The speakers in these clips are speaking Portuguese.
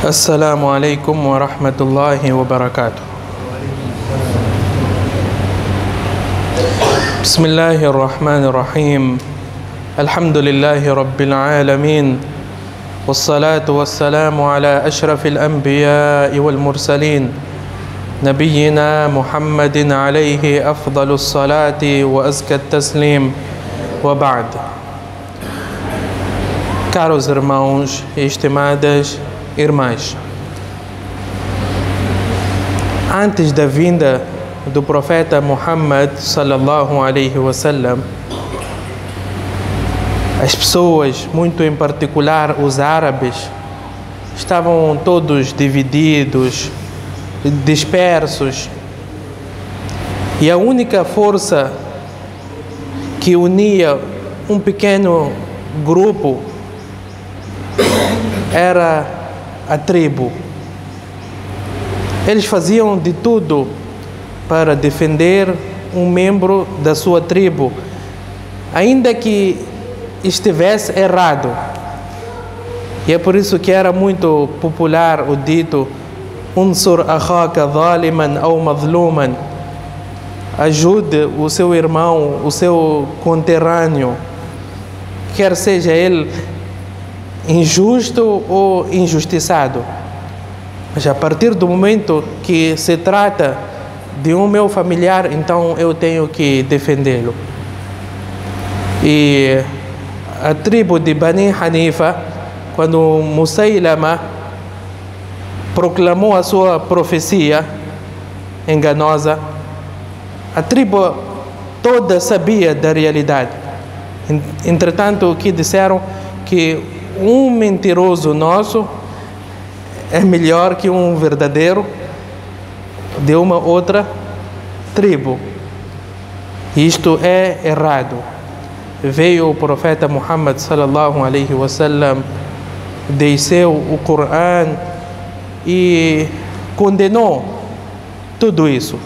السلام عليكم ورحمة الله وبركاته. بسم الله الرحمن الرحيم. الحمد لله رب العالمين، والصلاة والسلام على أشرف الأنبياء والمرسلين نبينا محمد عليه أفضل الصلاة وأزكى التسليم، وبعد. Caros irmãos e estimadas irmãs, antes da vinda do profeta Muhammad sallallahu alaihi wasallam, as pessoas, muito em particular os árabes, estavam todos divididos, dispersos, e a única força que unia um pequeno grupo era a tribo. Eles faziam de tudo para defender um membro da sua tribo, ainda que estivesse errado. E é por isso que era muito popular o dito "Unsur akhaka zaliman aw mazluman", ajude o seu irmão, o seu conterrâneo, quer seja ele injusto ou injustiçado. Mas a partir do momento que se trata de um meu familiar, então eu tenho que defendê-lo. E a tribo de Bani Hanifa, quando Musaylama proclamou a sua profecia enganosa, a tribo toda sabia da realidade. Entretanto, o que disseram que um mentiroso nosso é melhor que um verdadeiro de uma outra tribo. Isto é errado. Veio o profeta Muhammad sallallahu alaihi wasallam, desceu o Corão e condenou tudo isso.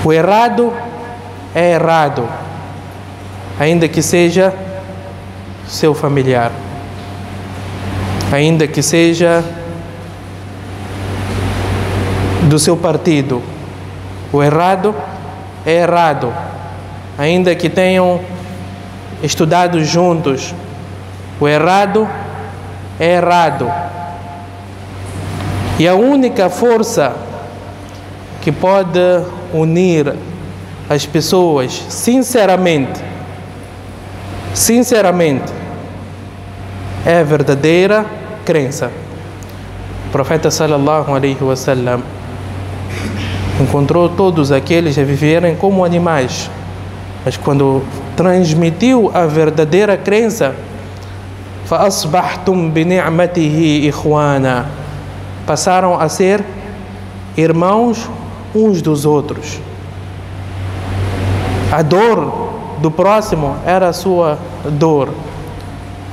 O errado é errado, ainda que seja seu familiar, ainda que seja do seu partido. O errado é errado, ainda que tenham estudado juntos. O errado é errado. E a única força que pode unir as pessoas sinceramente, é a verdadeira crença. O profeta sallallahu alaihi wasallam encontrou todos aqueles a viverem como animais, mas quando transmitiu a verdadeira crença, فَأَصْبَحْتُمْ بِنِعْمَتِهِ إِخْوَانًا, passaram a ser irmãos uns dos outros. A dor do próximo era a sua dor.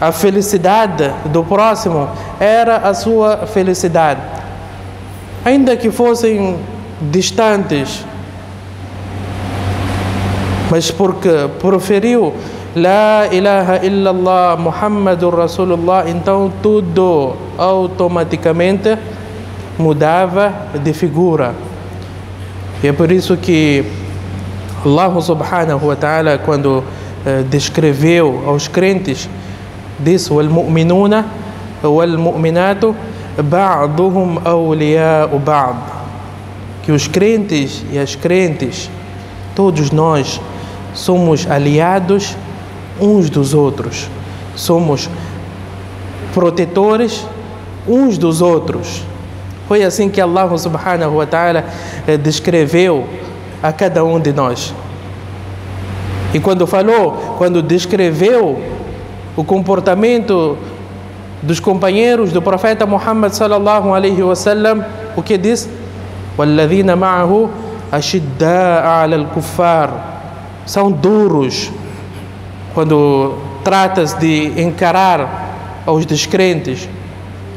A felicidade do próximo era a sua felicidade. Ainda que fossem distantes, mas porque proferiu La ilaha illallah Muhammadur Rasulullah, então tudo automaticamente mudava de figura. E é por isso que Allah subhanahu wa ta'ala, quando descreveu aos crentes, disse wal-mu'minuna wal-mu'minatu ba'duhum awliya'u ba'd, que os crentes e as crentes, todos nós somos aliados uns dos outros, somos protetores uns dos outros. Foi assim que Allah subhanahu wa ta'ala descreveu a cada um de nós. E quando descreveu o comportamento dos companheiros do profeta Muhammad sallallahu alaihi wasallam, o que diz? وَالَّذِينَ مَعَهُ أَشِدَّاءَ عَلَى الْكُفَّارِ, são duros quando tratas de encarar os descrentes,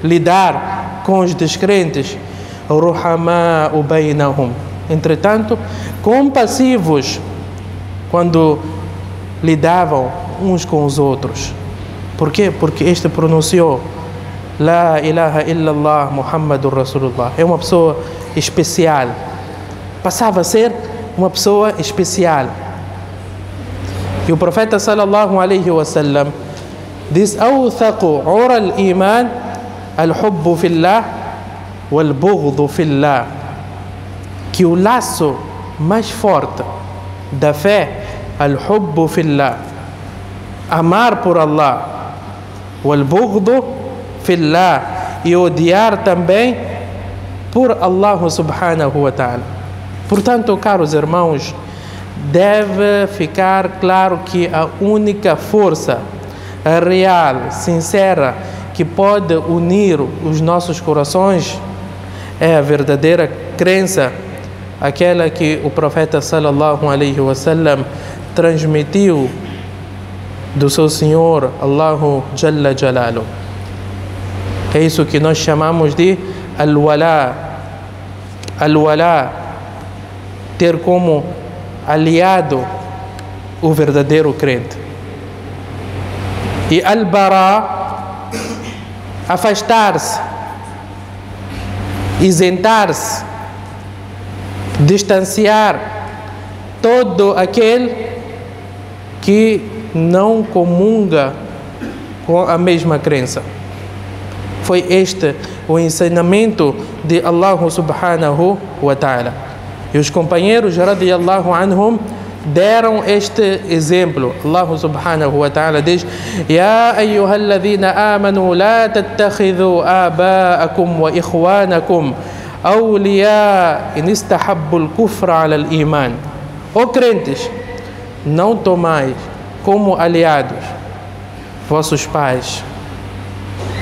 lidar com os descrentes. رُحَمَاءُ بَيْنَهُمْ, entretanto, compassivos quando lidavam uns com os outros. Por quê? Porque este pronunciou La ilaha illallah Muhammadur Rasulullah. É uma pessoa especial. Passava a ser uma pessoa especial. E o profeta sallallahu alaihi wasallam diz: "Awthaqu 'ura al-iman al-hubbu fillah wal-bughdu fillah." Que o laço mais forte da fé, al-hubbu fillah, amar por Allah, wal-bughdu fillah, e odiar também por Allah subhanahu wa ta'ala. Portanto, caros irmãos, deve ficar claro que a única força real, sincera, que pode unir os nossos corações é a verdadeira crença, aquela que o profeta sallallahu alaihi wasallam transmitiu do seu Senhor, Allahu Jalla Jalaluhu. É isso que nós chamamos de al-wala. Al-wala, ter como aliado o verdadeiro crente. E al-bara, afastar-se, isentar-se, distanciar todo aquele que não comunga com a mesma crença. Foi este o ensinamento de Allah subhanahu wa ta'ala. E os companheiros radiyallahu anhum deram este exemplo. Allah subhanahu wa ta'ala diz: Ya ayyuhalladhina amanu la tattakhidhu aba'akum wa ikhwanakum awliya in istahabbu al-kufra ala al-iman. Ó crentes, não tomais como aliados vossos pais,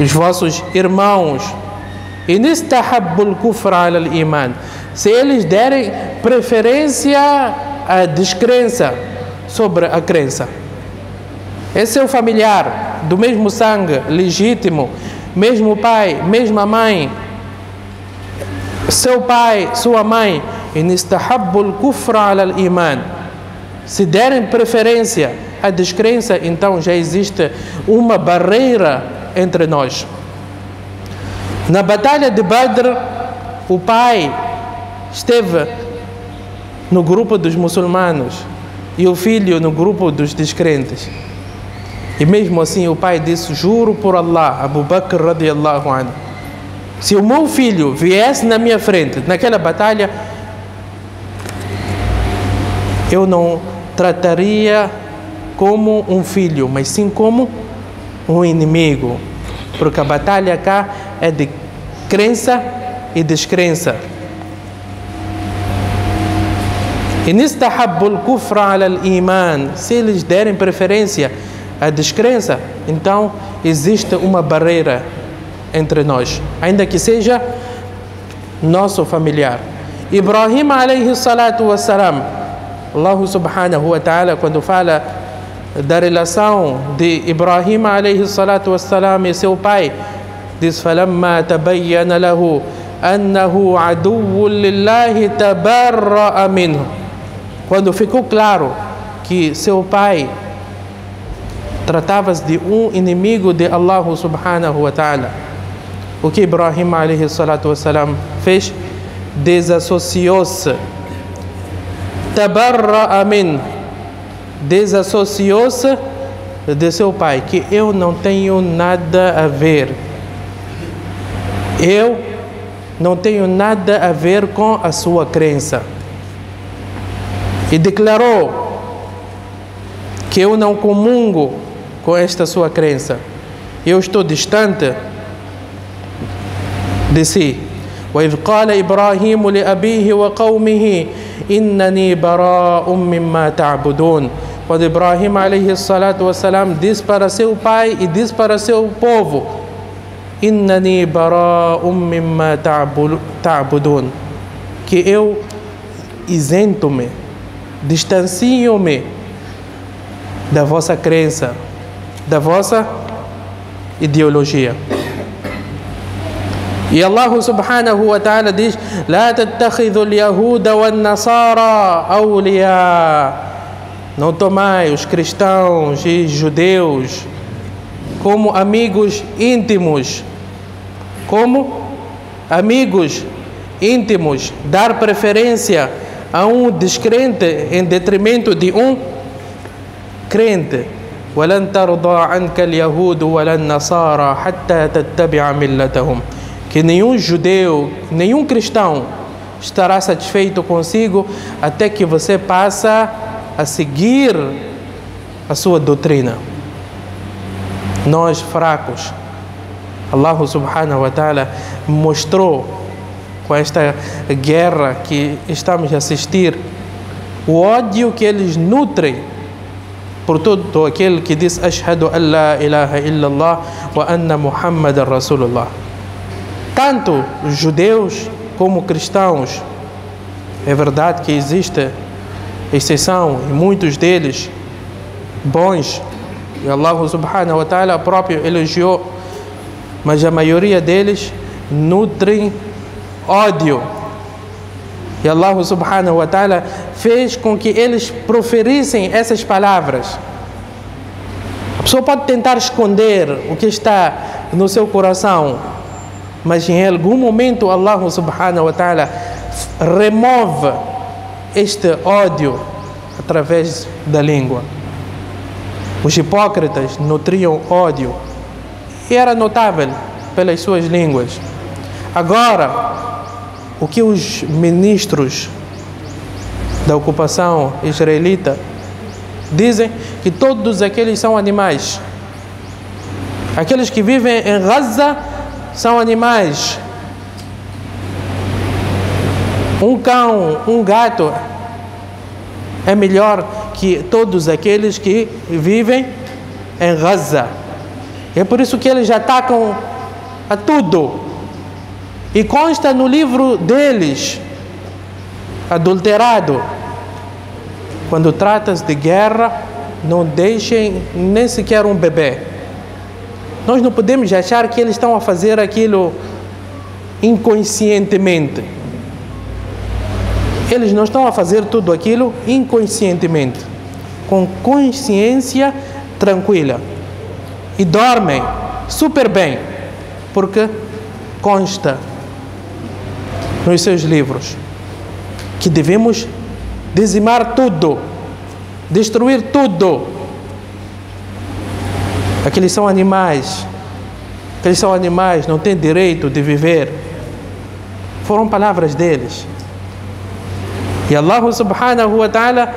os vossos irmãos, in istahabbu al-kufra ala al-iman, se eles derem preferência à descrença sobre a crença. É seu familiar, do mesmo sangue, legítimo, mesmo pai, mesma mãe, seu pai, sua mãe, in istahabbu al-kufra ala al-iman, se derem preferência à descrença, então já existe uma barreira entre nós. Na batalha de Badr, o pai esteve no grupo dos muçulmanos e o filho no grupo dos descrentes. E mesmo assim o pai disse: juro por Allah, Abu Bakr radiyallahu anhu, se o meu filho viesse na minha frente naquela batalha, eu não trataria como um filho, mas sim como um inimigo, porque a batalha cá é de crença e descrença. In istahabbu al-kufra ala al-iman, se eles derem preferência à descrença, então existe uma barreira entre nós, ainda que seja nosso familiar. Ibrahim alayhi salatu wassalam, Allah subhanahu wa ta'ala, quando fala da relação de Ibrahim alayhi salatu wassalam e seu pai, diz: falamma tabayyana lahu annahu aduwwun lillahi tabarra'a minhu. Quando ficou claro que seu pai tratava-se de um inimigo de Allah subhanahu wa ta'ala, o que Ibrahim alayhi salatu wassalam fez? Desassociou-se. Tabarra'a min, desassociou-se de seu pai, que eu não tenho nada a ver. Eu não tenho nada a ver com a sua crença. E declarou que eu não comungo com esta sua crença. Eu estou distante de si. وإذ قال إبراهيم لأبيه وقومه إنني براء مما تعبدون. Quando Ibrahim alayhi salatu wassalam diz para seu pai e diz para seu povo: إنني براء مما تعبدون, que eu isento-me, distancio-me da vossa crença, da vossa ideologia. E Allah subhanahu wa ta'ala diz: La tattakhidhu al-yahuda wan-nasara awliya. Não tomai os cristãos e judeus como amigos íntimos. como amigos íntimos, dar preferência a um descrente em detrimento de um crente. وَلَنْ تَرْضَى عَنْكَ الْيَهُودُ وَلَا النَّصَارَى حَتَّى تَتَّبِعَ مِلَّتَهُمْ. Que nenhum judeu, nenhum cristão estará satisfeito consigo até que você passa a seguir a sua doutrina. Nós fracos, Allah subhanahu wa ta'ala mostrou com esta guerra que estamos a assistir o ódio que eles nutrem por todo aquele que diz Ashhadu an la ilaha illallah wa anna Muhammadan Rasulullah. Tanto os judeus como cristãos. É verdade que existe exceção e muitos deles bons, e Allah subhanahu wa ta'ala próprio elogiou, mas a maioria deles nutrem ódio. E Allah subhanahu wa ta'ala fez com que eles proferissem essas palavras. A pessoa pode tentar esconder o que está no seu coração, mas em algum momento Allah subhanahu wa ta'ala remove este ódio através da língua. Os hipócritas nutriam ódio e era notável pelas suas línguas. Agora, o que os ministros da ocupação israelita dizem que todos aqueles são animais. Aqueles que vivem em Gaza são animais. Um cão, um gato é melhor que todos aqueles que vivem em Gaza. É por isso que eles atacam a tudo. E consta no livro deles, adulterado, quando tratas de guerra, não deixem nem sequer um bebê. Nós não podemos achar que eles estão a fazer aquilo inconscientemente. Eles não estão a fazer tudo aquilo inconscientemente, com consciência tranquila. E dormem super bem, porque consta nos seus livros que devemos dizimar tudo, destruir tudo. Aqueles são animais, não têm direito de viver. Foram palavras deles. E Allah subhanahu wa ta'ala,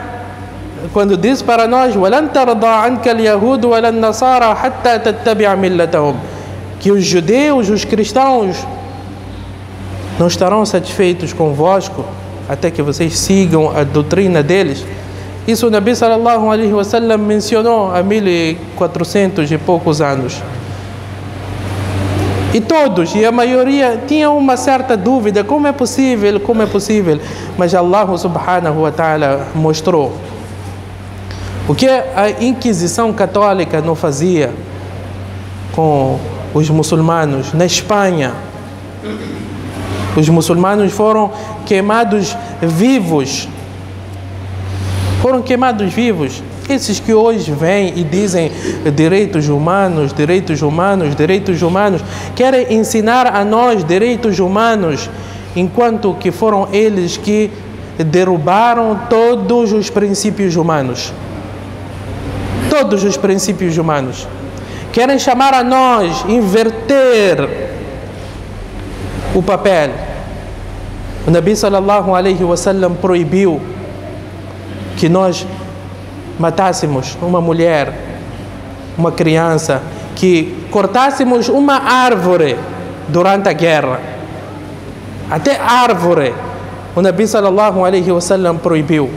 quando diz para nós وَلَنْ تَرْضَى عَنْكَ الْيَهُودُ وَلَا النَّصَارَى حَتَّى تَتَّبِعَ مِلَّتَهُمْ, que os judeus, os cristãos não estarão satisfeitos convosco até que vocês sigam a doutrina deles. Isso o Nabi sallallahu alaihi wasallam mencionou há 1400 e poucos anos. E todos, e a maioria, tinham uma certa dúvida, como é possível? Mas Allah subhanahu wa ta'ala mostrou. O que a Inquisição Católica não fazia com os muçulmanos na Espanha? Os muçulmanos foram queimados vivos. Esses que hoje vêm e dizem direitos humanos, querem ensinar a nós direitos humanos, enquanto que foram eles que derrubaram todos os princípios humanos. Todos os princípios humanos. Querem chamar a nós, inverter o papel. O Nabi sallallahu alaihi wasallam proibiu que nós matássemos uma mulher, uma criança, que cortássemos uma árvore durante a guerra. Até árvore o Nabi sallallahu alaihi wasallam proibiu.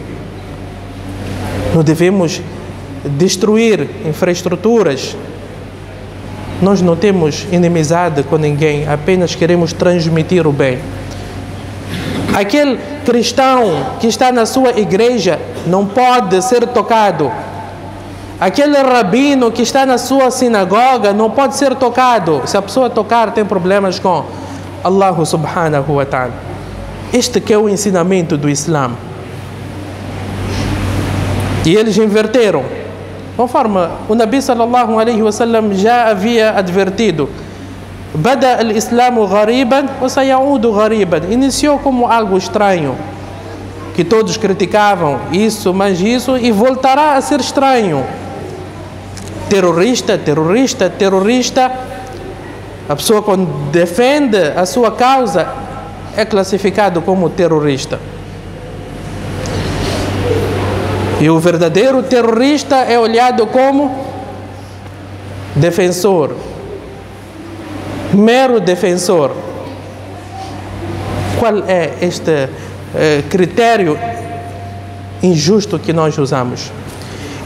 Não devemos destruir infraestruturas. Nós não temos inimizade com ninguém, apenas queremos transmitir o bem. Aquele cristão que está na sua igreja não pode ser tocado. Aquele rabino que está na sua sinagoga não pode ser tocado. Se a pessoa tocar, tem problemas com Allah subhanahu wa ta'ala. Este que é o ensinamento do Islã. E eles inverteram. Conforme o Nabi sallallahu alaihi wasallam já havia advertido بدأ الإسلام غريبا وسيعود غريبا. Iniciou como algo estranho, que todos criticavam isso, mas isso, e voltará a ser estranho. Terrorista, terrorista, terrorista. A pessoa, quando defende a sua causa, é classificado como terrorista. E o verdadeiro terrorista é olhado como defensor, mero defensor. Qual é este critério injusto que nós usamos?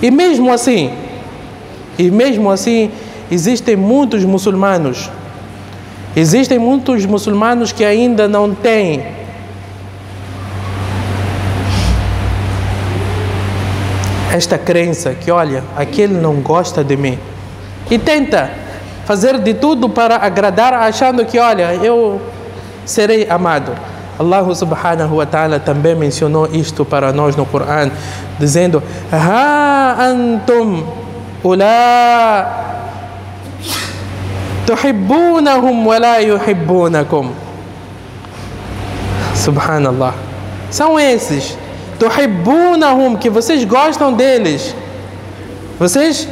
E mesmo assim, existem muitos muçulmanos que ainda não têm esta crença que, olha, aquele não gosta de mim, e tenta fazer de tudo para agradar, achando que, olha, eu serei amado. Allah subhanahu wa ta'ala também mencionou isto para nós no Corão, dizendo: Ha antum ula tuhibbunahum wa la yuhibbunakum. Subhanallah. São esses tuhibbunahum, que vocês gostam deles. Vocês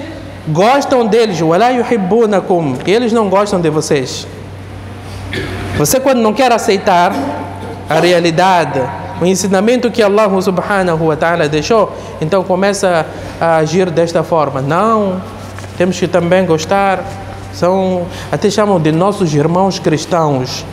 gostam deles, wa la yuhibbunakum, e eles não gostam de vocês. Você, quando não quer aceitar a realidade, o ensinamento que Allah subhanahu wa ta'ala deixou, então começa a agir desta forma. Não, temos que também gostar. Até chamam de nossos irmãos cristãos.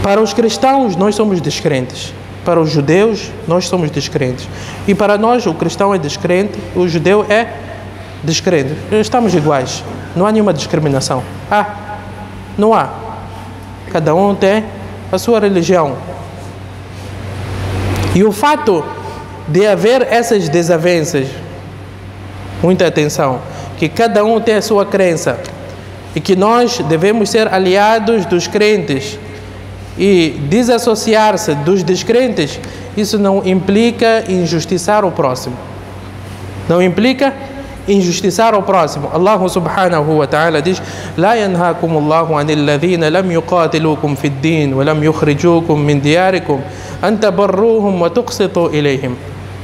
Para os cristãos, nós somos descrentes. Para os judeus, nós somos descrentes. E para nós, o cristão é descrente, o judeu é descrente. Estamos iguais. Não há nenhuma discriminação. Não há. Cada um tem a sua religião. E o fato de haver essas desavenças, muita atenção, que cada um tem a sua crença e que nós devemos ser aliados dos crentes e desassociar-se dos descrentes, isso não implica injustiçar o próximo. Não implica injustiçar o próximo. Allah subhanahu wa ta'ala diz: La yanhakumullahu anil ladhina lam yuqatilukum fid din wa lam yukhrijukum min diyarikum an tabarruhum wa tuqsitu ilayhim.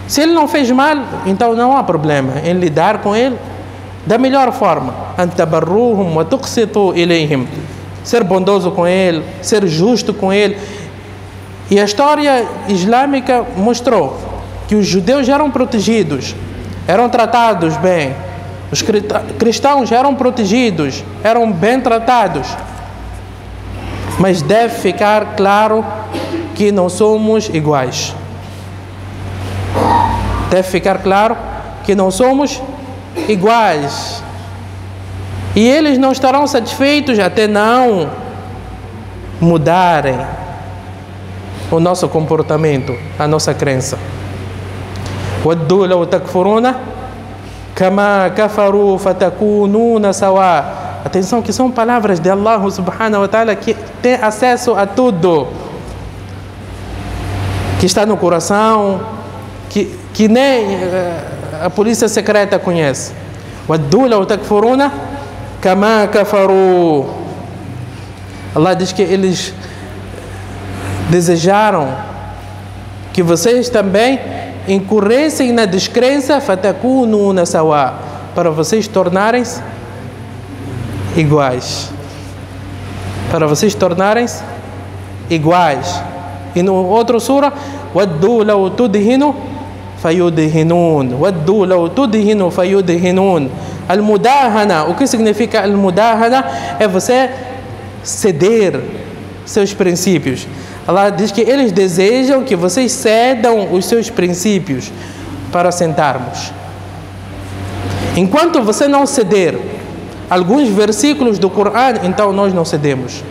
Se ele não fez mal, então não há problema em lidar com ele da melhor forma. An tabarruhum wa tuqsitu ilayhim. Ser bondoso com ele, ser justo com ele. E a história islâmica mostrou que os judeus eram protegidos, eram tratados bem. Os cristãos eram protegidos, eram bem tratados. Mas deve ficar claro que não somos iguais. Deve ficar claro que não somos iguais. E eles não estarão satisfeitos até não mudarem o nosso comportamento, a nossa crença. وَدُّوا لَوْ تَكْفُرُونَ كَمَا كَفَرُوا فَتَكُونُونَ سَوَاءً. Atenção, que são palavras de Allah subhanahu wa ta'ala, que tem acesso a tudo, que está no coração, que nem a polícia secreta conhece. وَدُّوا لَوْ تَكْفُرُونَ كَمَا كَفَرُوا. Allah diz que eles desejaram que vocês também incorressem na descrença, fatakununa sawa, para vocês tornarem-se iguais. Para vocês tornarem-se iguais. E no outro sura, waddu law tudhinu fayudhinun. Waddu law tudhinu fayudhinun. Al-mudahana, o que significa al-mudahana? É você ceder seus princípios. Allah diz que eles desejam que vocês cedam os seus princípios para sentarmos. Enquanto você não ceder alguns versículos do Corão, então nós não cedemos.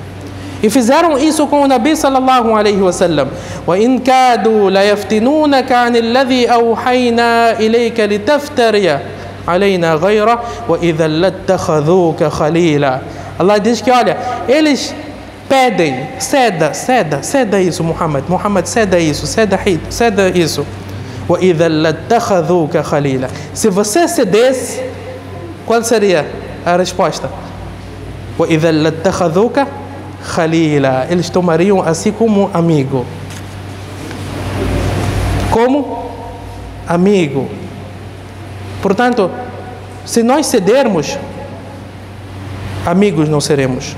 E fizeram isso com o Nabi sallallahu alaihi wasallam. وَإِنْ كَادُوا لَيَفْتِنُونَكَ عَنِ الَّذِي أَوْحَيْنَا إِلَيْكَ لِتَفْتَرِيَ عَلَيْنَا غَيْرَهُ وَإِذًا لَاتَّخَذُوكَ خَلِيلًا. Allah diz que, olha, eles pedem, ceda isso, Muhammad, ceda isso, ceda isso. وَإِذَا لَاتَّخَذُوكَ خَلِيلًا. Se você cedesse, qual seria a resposta? وَإِذَا لَاتَّخَذُوكَ خَلِيلًا. Eles tomariam assim como amigo. Como amigo. Portanto, se nós cedermos, amigos não seremos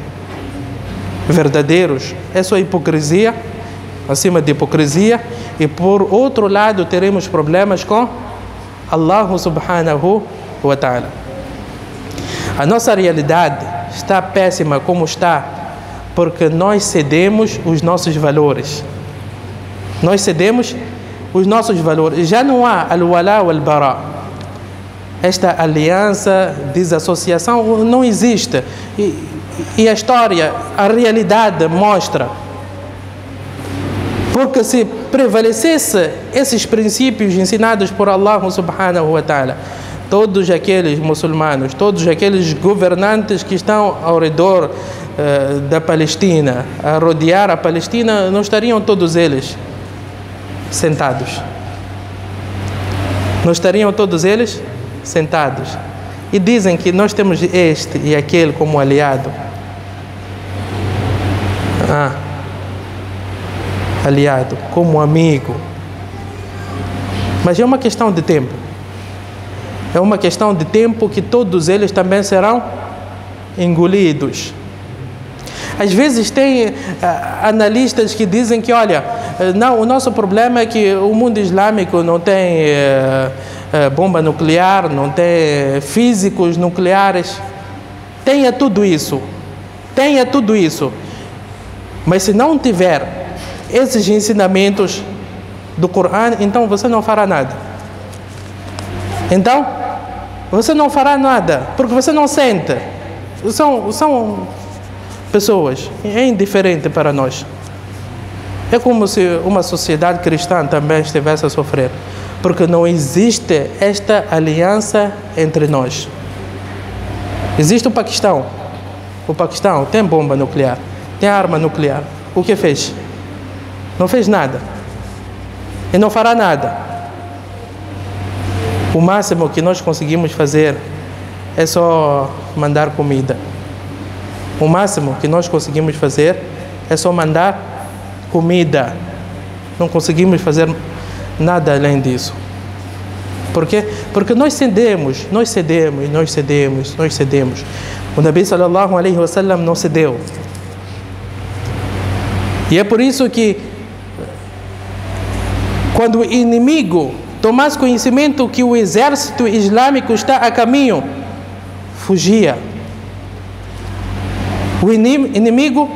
verdadeiros. É só hipocrisia, acima de hipocrisia. E por outro lado, teremos problemas com Allah subhanahu wa ta'ala. A nossa realidade está péssima como está, porque nós cedemos os nossos valores. Nós cedemos os nossos valores. Já não há al-wala wal-bara. Esta aliança, desassociação não existe. E a história, a realidade mostra. Porque se prevalecesse esses princípios ensinados por Allah subhanahu wa ta'ala, todos aqueles muçulmanos, todos aqueles governantes que estão ao redor da Palestina, a rodear a Palestina, não estariam todos eles sentados. Não estariam todos eles sentados. E dizem que nós temos este e aquele como aliado. Aliado, como amigo. Mas é uma questão de tempo. É uma questão de tempo que todos eles também serão engolidos. Às vezes tem analistas que dizem que, olha, não, o nosso problema é que o mundo islâmico não tem bomba nuclear, não tem físicos nucleares. Tenha tudo isso. Tenha tudo isso. Mas se não tiver esses ensinamentos do Corão, então você não fará nada. Então, você não fará nada, porque você não sente. São pessoas, é indiferente para nós. É como se uma sociedade cristã também estivesse a sofrer, porque não existe esta aliança entre nós. Existe o Paquistão. O Paquistão tem bomba nuclear, tem arma nuclear. O que fez? Não fez nada. E não fará nada. O máximo que nós conseguimos fazer é só mandar comida. O máximo que nós conseguimos fazer é só mandar comida. Não conseguimos fazer nada além disso. Por quê? Porque nós cedemos. O Nabi sallallahu alaihi wasallam não cedeu. E é por isso que quando o inimigo tomasse conhecimento que o exército islâmico está a caminho, fugia. O inimigo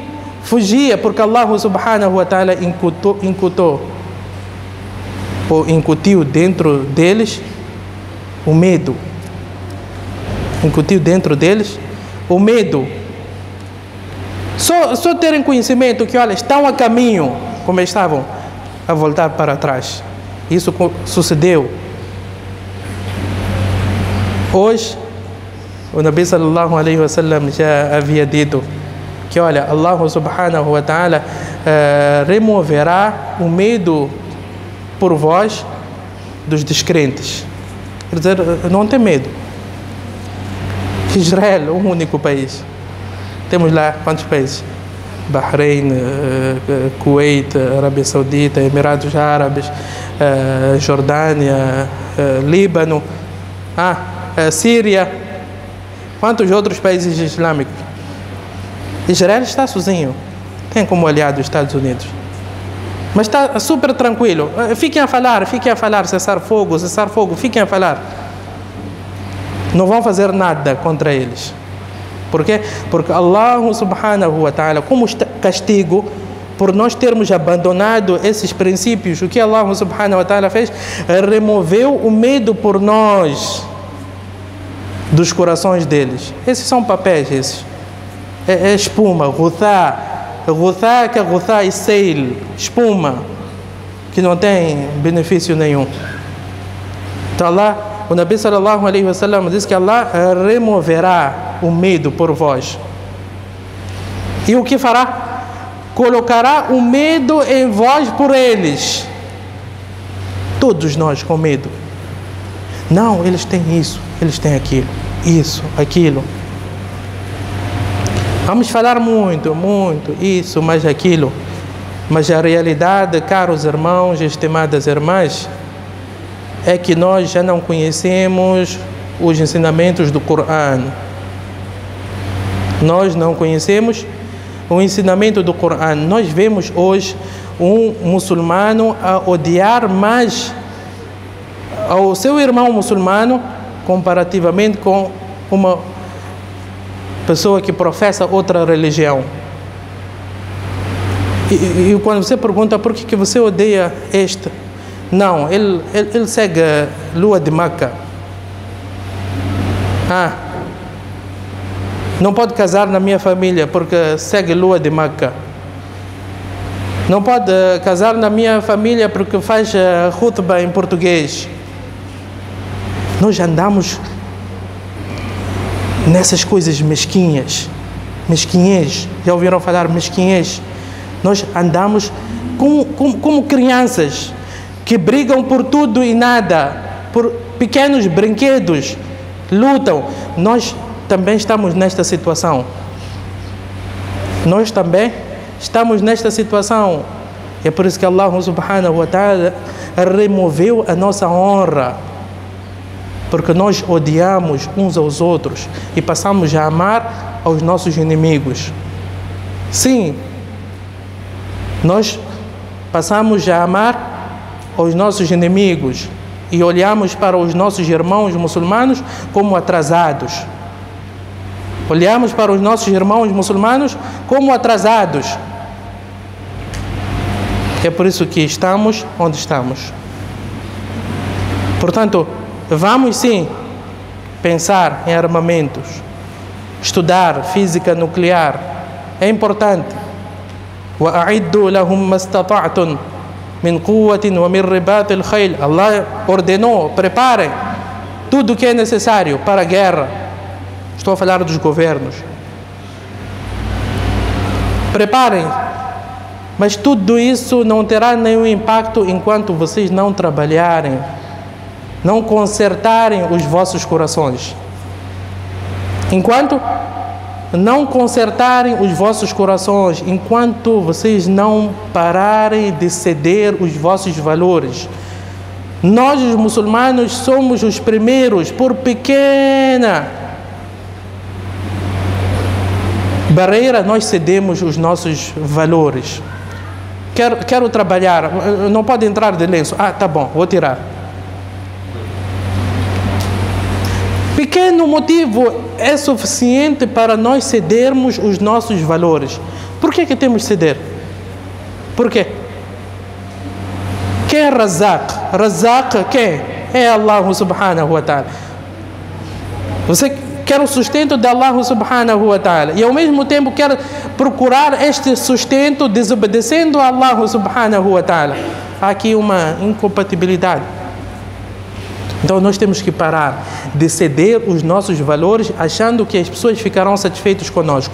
fugia porque Allah subhanahu wa ta'ala incutiu dentro deles o medo. Incutiu dentro deles o medo. Só terem conhecimento que, olha, estão a caminho, como estavam a voltar para trás. Isso sucedeu. Hoje, o Nabi sallallahu alaihi wasallam já havia dito que, olha, Allah subhanahu wa ta'ala removerá o medo por vós dos descrentes. Quer dizer, não tem medo. Israel, o único país. Temos lá quantos países? Bahrein, Kuwait, Arábia Saudita, Emirados Árabes, Jordânia, Líbano, Síria. Quantos outros países islâmicos? Israel está sozinho. Tem como aliado os Estados Unidos. Mas está super tranquilo. Fiquem a falar, cessar fogo, fiquem a falar. Não vão fazer nada contra eles. Por quê? Porque Allah subhanahu wa ta'ala, como castigo por nós termos abandonado esses princípios, o que Allah subhanahu wa ta'ala fez? Removeu o medo por nós dos corações deles. Esses são papéis, esses. É espuma, Ghuthá que Ghuthá e Seil, espuma, que não tem benefício nenhum. Então Allah, o Nabi sallallahu alaihi wasallam diz que Allah removerá o medo por vós. E o que fará? Colocará o medo em vós por eles. Todos nós com medo. Não, eles têm isso, eles têm aquilo, isso, aquilo. Vamos falar muito, isso, mais aquilo. Mas a realidade, caros irmãos e estimadas irmãs, é que nós já não conhecemos os ensinamentos do Corão. Nós não conhecemos o ensinamento do Corão. Nós vemos hoje um muçulmano a odiar mais ao seu irmão muçulmano comparativamente com uma pessoa que professa outra religião. E quando você pergunta por que você odeia este, não, ele segue a lua de Meca. Não pode casar na minha família porque segue lua de Meca. Não pode casar na minha família porque faz khutbah em português. Nós andamos nessas coisas mesquinhas. Já ouviram falar mesquinhez? Nós andamos como crianças que brigam por tudo e nada, por pequenos brinquedos, lutam. Nós também estamos nesta situação. Nós também estamos nesta situação. É por isso que Allah subhanahu wa ta'ala removeu a nossa honra. Porque nós odiamos uns aos outros e passamos a amar aos nossos inimigos. Sim, nós passamos a amar aos nossos inimigos e olhamos para os nossos irmãos muçulmanos como atrasados. Olhamos para os nossos irmãos muçulmanos como atrasados. É por isso que estamos onde estamos. Portanto, vamos sim pensar em armamentos, estudar física nuclear. É importante. وَأَعِدُّوا لَهُمْ مَا اسْتَطَعْتُمْ مِنْ قُوَّةٍ وَمِنْ رِبَاطِ الْخَيْلِ. Allah ordenou, preparem tudo o que é necessário para a guerra. Estou a falar dos governos. Preparem. Mas tudo isso não terá nenhum impacto enquanto vocês não trabalharem, não consertarem os vossos corações. Enquanto não consertarem os vossos corações, enquanto vocês não pararem de ceder os vossos valores. Nós, os muçulmanos, somos os primeiros, por pequena barreira, nós cedemos os nossos valores. Quero trabalhar, não pode entrar de lenço. Tá bom, vou tirar. Pequeno motivo é suficiente para nós cedermos os nossos valores. Por que temos de ceder? Por quê? Quem é Razak? Razak quem? É Allah subhanahu wa ta'ala. Você quer o sustento de Allah subhanahu wa ta'ala e ao mesmo tempo quer procurar este sustento desobedecendo a Allah subhanahu wa ta'ala. Há aqui uma incompatibilidade. Então nós temos que parar de ceder os nossos valores achando que as pessoas ficarão satisfeitas conosco.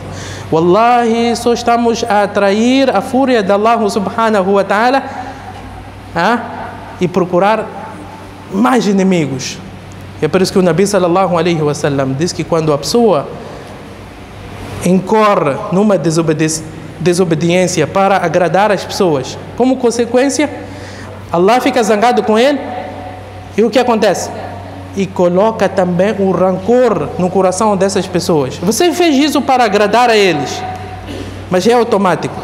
Wallahi, só estamos a atrair a fúria de Allah subhanahu wa ta'ala e procurar mais inimigos. É por isso que o Nabi sallallahu alaihi wasallam diz que quando a pessoa incorre numa desobediência para agradar as pessoas, como consequência, Allah fica zangado com ele. E o que acontece? E coloca também o rancor no coração dessas pessoas. Você fez isso para agradar a eles, mas é automático.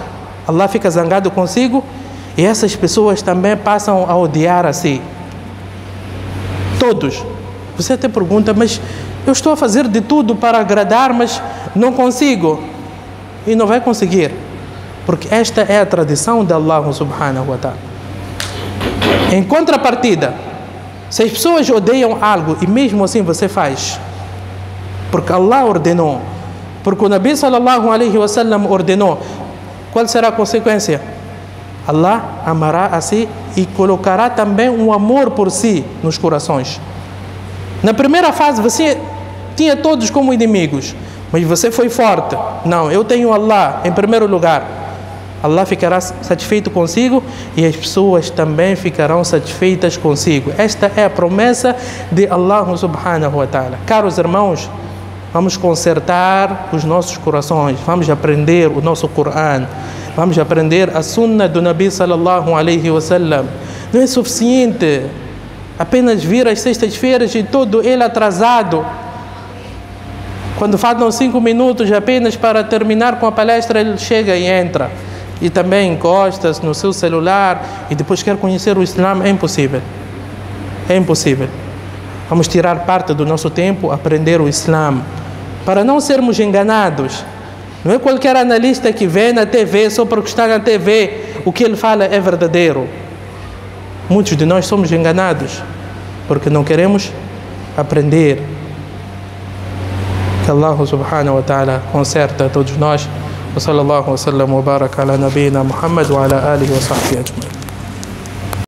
Allah fica zangado consigo e essas pessoas também passam a odiar a si. Todos. Você até pergunta, mas eu estou a fazer de tudo para agradar, mas não consigo. E não vai conseguir. Porque esta é a tradição de Allah subhanahu wa ta'ala. Em contrapartida, se as pessoas odeiam algo e mesmo assim você faz, porque Allah ordenou, porque o Nabi sallallahu alaihi wasallam ordenou, qual será a consequência? Allah amará a si e colocará também um amor por si nos corações. Na primeira fase você tinha todos como inimigos, mas você foi forte. Não, eu tenho Allah em primeiro lugar. Allah ficará satisfeito consigo e as pessoas também ficarão satisfeitas consigo. Esta é a promessa de Allah subhanahu wa ta'ala. Caros irmãos, vamos consertar os nossos corações, vamos aprender o nosso Coran, vamos aprender a Sunnah do Nabi sallallahu alaihi wasallam. Não é suficiente apenas vir às sextas-feiras e todo ele atrasado. Quando faltam 5 minutos apenas para terminar com a palestra, ele chega e entra. E também encosta-se no seu celular e depois quer conhecer o Islã. É impossível. É impossível. Vamos tirar parte do nosso tempo, aprender o Islã, para não sermos enganados. Não é qualquer analista que vê na TV, só porque está na TV, o que ele fala é verdadeiro. Muitos de nós somos enganados, porque não queremos aprender. Que Allah subhanahu wa ta'ala conserta a todos nós. وصلى الله وسلم وبارك على نبينا محمد وعلى آله وصحبه أجمعين.